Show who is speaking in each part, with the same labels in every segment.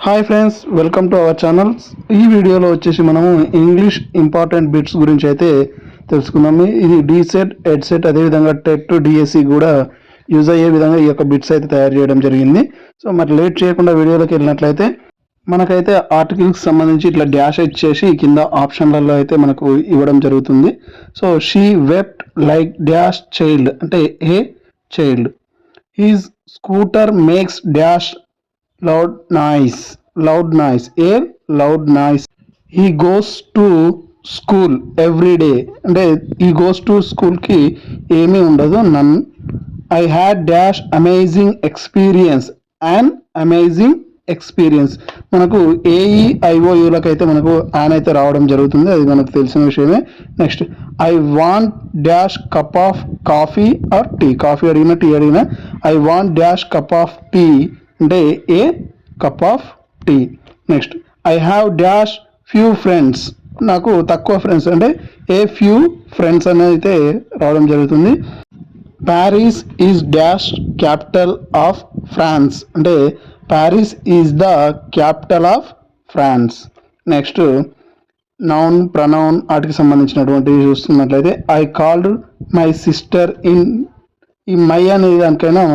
Speaker 1: Hi friends, welcome to our channel. ఈ వీడియోలో వచ్చేసి మనము ఇంగ్లీష్ ఇంపార్టెంట్ బిట్స్ గురించి అయితే తెలుసుకుందాము. ఇది డీసెట్, ఎడ్సెట్, అదేవిధంగా టెట్, డిఎస్సి కూడా యూజ్ అయ్యే విధంగా ఈ యొక్క బిట్స్ అయితే తయారు చేయడం జరిగింది. సో మరి లేట్ చేయకుండా వీడియోలోకి వెళ్ళినట్లయితే మనకైతే ఆర్టికల్కి సంబంధించి ఇట్లా డాష్ ఇచ్చేసి కింద ఆప్షన్లలో అయితే మనకు ఇవ్వడం జరుగుతుంది. So she wept like dash child అంటే a child. His scooter makes dash loud noise, a loud noise. He goes to school every day అంటే he goes to school కి ఏమీ ఉండదు, none. I had dash amazing experience, an amazing experience. మనకు AEIOUలకు అయితే మనకు an అయితే రావడం జరుగుతుంది, అది మనకు తెలిసిన విషయమే. Next I want dash cup of coffee or tea. Coffee అడిగినా టీ అడిగినా I want dash cup of tea అంటే a cup of tea. Next I have dash few friends. నాకు తక్కువ ఫ్రెండ్స్ అంటే ఏ ఫ్యూ ఫ్రెండ్స్ అనేది అయితే రావడం జరుగుతుంది. Paris is dash capital of France అంటే Paris is the capital of France. Next noun, pronoun వాటికి సంబంధించినటువంటివి చూస్తున్నట్లయితే I called my sister in. ఈ మై అనేది దానికైనా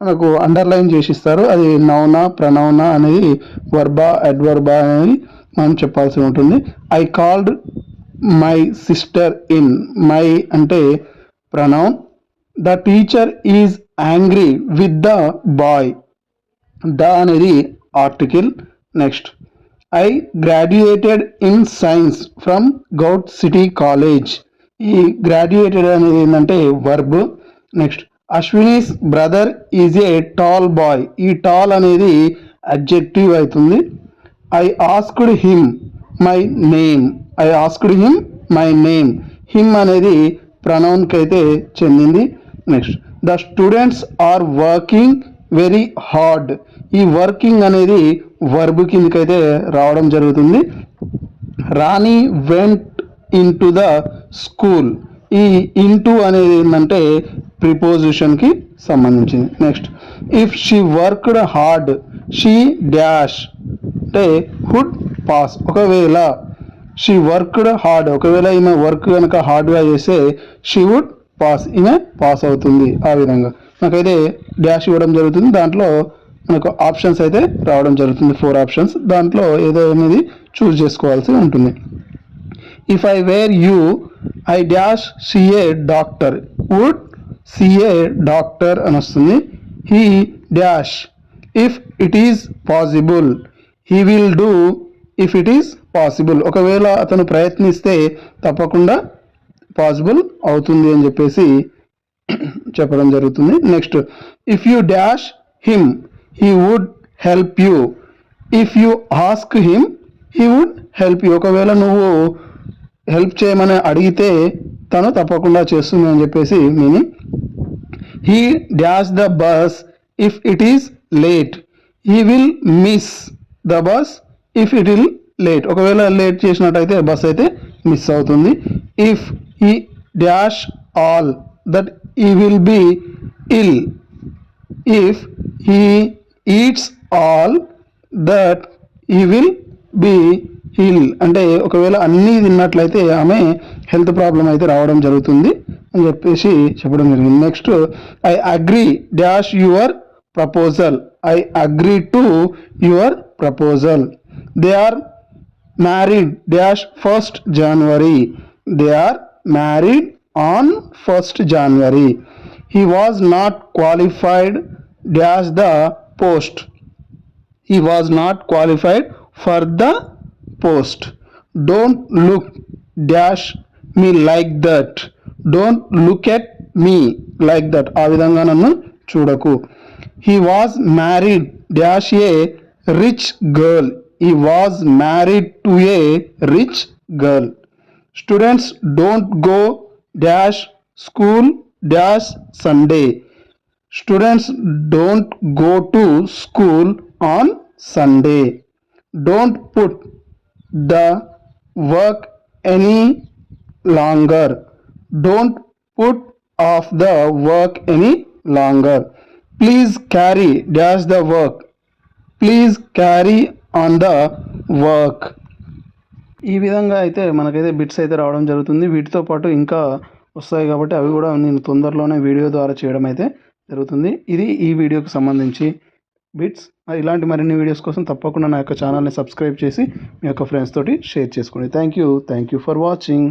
Speaker 1: మనకు అండర్లైన్ చేసి ఇస్తారు, అది నౌనా ప్రనౌనా అనేది వర్బా అడ్వర్బా అనేది మనం చెప్పాల్సి ఉంటుంది. I called my sister in. My అంటే pronoun. The teacher is angry with the boy. The అనేది article. Next I graduated in science from govt city college. ఈ గ్రాడ్యుయేటెడ్ అనేది ఏంటంటే verb. Next Ashwini's brother is a tall boy. ఈ tall అనేది adjective అవుతుంది. I asked him my name. I asked him my name. Him అనేది ప్రనౌన్కి అయితే చెందింది. Next the students are working very hard. ఈ వర్కింగ్ అనేది వర్బ్ కిందకైతే రావడం జరుగుతుంది. Rani went into the school. ఈ ఇంటూ అనేది ఏంటంటే ప్రిపోజిషన్కి సంబంధించింది. Next if she worked hard she dash అంటే హుడ్ పాస్. ఒకవేళ షీ వర్క్డ్ హార్డ్, ఒకవేళ ఈమె వర్క్ కనుక హార్డ్గా చేస్తే షీ వుడ్ పాస్, ఈమె పాస్ అవుతుంది. ఆ విధంగా నాకైతే డాష్ ఇవ్వడం జరుగుతుంది. దాంట్లో మనకు ఆప్షన్స్ అయితే రావడం జరుగుతుంది, 4 ఆప్షన్స్. దాంట్లో ఏదో అనేది చూస్ చేసుకోవాల్సి ఉంటుంది. If I were you I dash see a doctor. Would see a doctor అని వస్తుంది. He dash if it is possible. He will do if it is possible. ఒకవేళ అతను ప్రయత్నిస్తే తప్పకుండా పాసిబుల్ అవుతుంది అని చెప్పేసి చెప్పడం జరుగుతుంది. Next if you dash him he would help you. If you ask him he would help you. ఒకవేళ నువ్వు హెల్ప్ చేయమని అడిగితే తను తప్పకుండా చేస్తుంది అని చెప్పేసి meaning. He dash the bus if it is late. He will miss the bus if it will late. ఒకవేళ లేట్ చేసినట్టయితే బస్ అయితే మిస్ అవుతుంది. If he dash all that he will be ill. If he eats all that he will be ill అంటే ఒకవేళ అన్నీ తిన్నట్లయితే ఆమె health problem అయితే రావడం జరుగుతుంది అని చెప్పేసి చెప్పడం జరిగింది. Next I agree dash your proposal. I agree to your proposal. They are married dash 1st January. They are married on 1st January. He was not qualified dash the post. He was not qualified for the post. Don't look dash me like that. Don't look at me like that. ఆ విధంగా నన్ను చూడకు. He was married dash a rich girl. He was married to a rich girl. Students don't go dash school dash Sunday. Students don't go to school on Sunday. Don't put the work any longer. Don't put off the work any longer. Please carry dash the work. Please carry on the work. ఈ విధంగా అయితే మనకైతే bits అయితే రావడం జరుగుతుంది. వీటితో పాటు ఇంకా వస్తాయి కాబట్టి అవి కూడా నేను తొందరలోనే వీడియో ద్వారా చేయడం అయితే జరుగుతుంది. ఇది ఈ వీడియోకి సంబంధించి బిట్స్. ఇలాంటి మరిన్ని వీడియోస్ కోసం తప్పకుండా నా యొక్క ఛానల్ని సబ్స్క్రైబ్ చేసి మీ యొక్క ఫ్రెండ్స్ తోటి షేర్ చేసుకోండి. Thank you for watching.